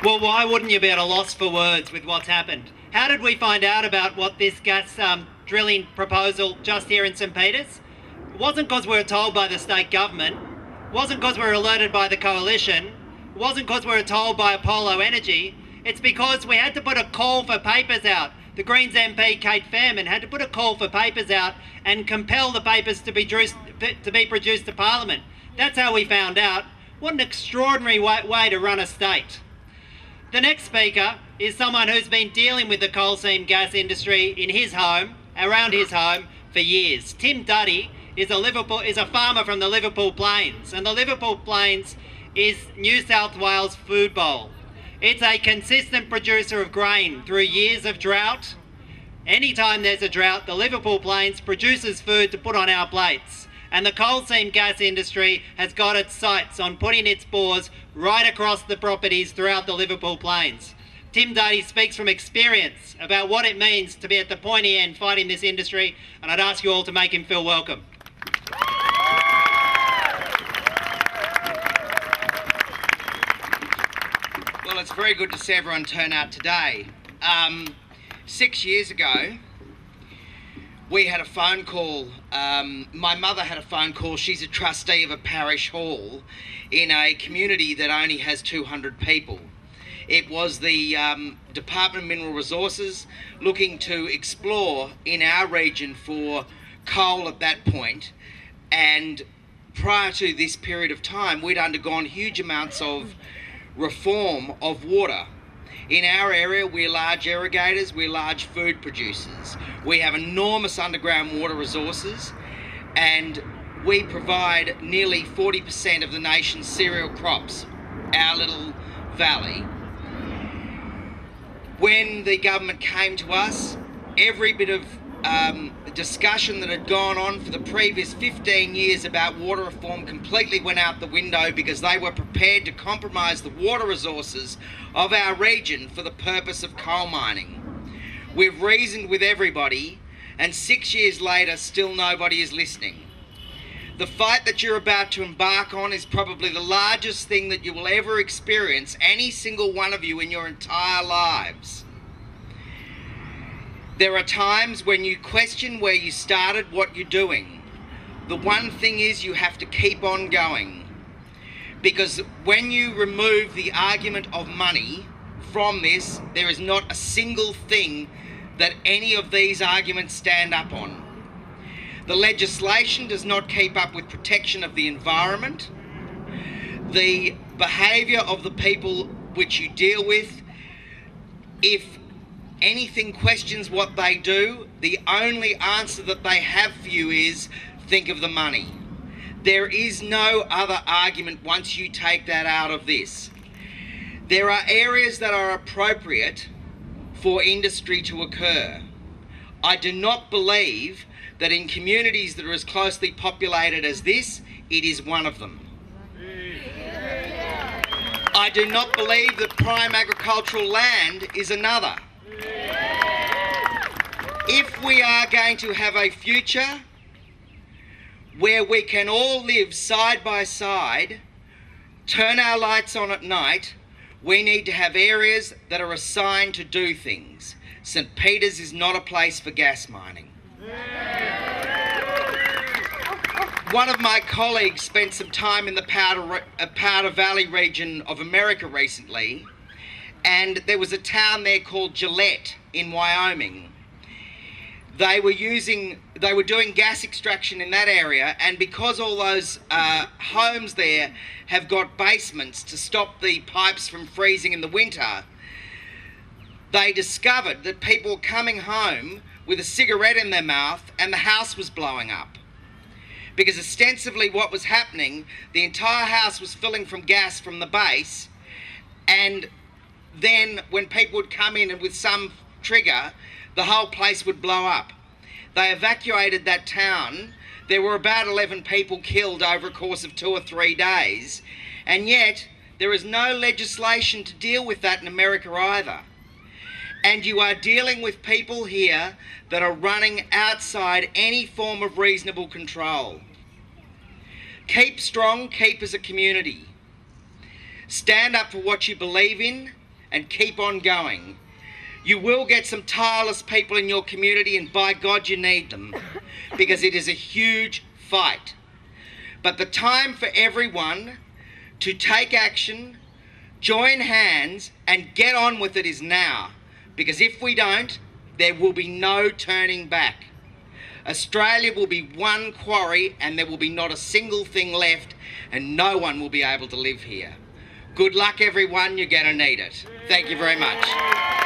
Well, why wouldn't you be at a loss for words with what's happened? How did we find out about what this gas drilling proposal just here in St Peters? It wasn't because we were told by the state government. It wasn't because we were alerted by the coalition. It wasn't because we were told by Apollo Energy. It's because we had to put a call for papers out. The Greens MP, Kate Fairman, had to put a call for papers out and compel the papers to be produced to Parliament. That's how we found out. What an extraordinary way to run a state. The next speaker is someone who's been dealing with the coal seam gas industry in his home, around his home, for years. Tim Duddy is a farmer from the Liverpool Plains, and the Liverpool Plains is New South Wales food bowl. It's a consistent producer of grain through years of drought. Anytime there's a drought, the Liverpool Plains produces food to put on our plates. And the coal seam gas industry has got its sights on putting its bores right across the properties throughout the Liverpool Plains. Tim Duddy speaks from experience about what it means to be at the pointy end fighting this industry, and I'd ask you all to make him feel welcome. Well, it's very good to see everyone turn out today. 6 years ago, we had a phone call. My mother had a phone call. She's a trustee of a parish hall in a community that only has 200 people. It was the Department of Mineral Resources looking to explore in our region for coal at that point. And prior to this period of time, we'd undergone huge amounts of reform of water. In our area, we're large irrigators, we're large food producers. We have enormous underground water resources, and we provide nearly 40% of the nation's cereal crops, our little valley. When the government came to us, every bit of discussion that had gone on for the previous 15 years about water reform completely went out the window, because they were prepared to compromise the water resources of our region for the purpose of coal mining. We've reasoned with everybody, and 6 years later, still nobody is listening. The fight that you're about to embark on is probably the largest thing that you will ever experience, any single one of you, in your entire lives. There are times when you question where you started, what you're doing. The one thing is, you have to keep on going. Because when you remove the argument of money from this, there is not a single thing that any of these arguments stand up on. The legislation does not keep up with protection of the environment. The behaviour of the people which you deal with, if anything questions what they do, the only answer that they have for you is, think of the money. There is no other argument once you take that out of this. There are areas that are appropriate for industry to occur. I do not believe that in communities that are as closely populated as this, it is one of them. I do not believe that prime agricultural land is another. If we are going to have a future where we can all live side by side, turn our lights on at night, we need to have areas that are assigned to do things. St Peters is not a place for gas mining. One of my colleagues spent some time in the Powder Valley region of America recently, and there was a town there called Gillette in Wyoming. They were doing gas extraction in that area, and because all those homes there have got basements to stop the pipes from freezing in the winter, they discovered that people were coming home with a cigarette in their mouth and the house was blowing up. Because ostensibly what was happening, the entire house was filling from gas from the base, and then when people would come in and with some trigger, the whole place would blow up. They evacuated that town. There were about 11 people killed over a course of 2 or 3 days, and yet there is no legislation to deal with that in America either. And you are dealing with people here that are running outside any form of reasonable control. Keep strong, keep as a community. Stand up for what you believe in, and keep on going. You will get some tireless people in your community, and by God you need them, because it is a huge fight. But the time for everyone to take action, join hands and get on with it is now, because if we don't, there will be no turning back. Australia will be one quarry and there will be not a single thing left, and no one will be able to live here. Good luck everyone, you're going to need it. Thank you very much.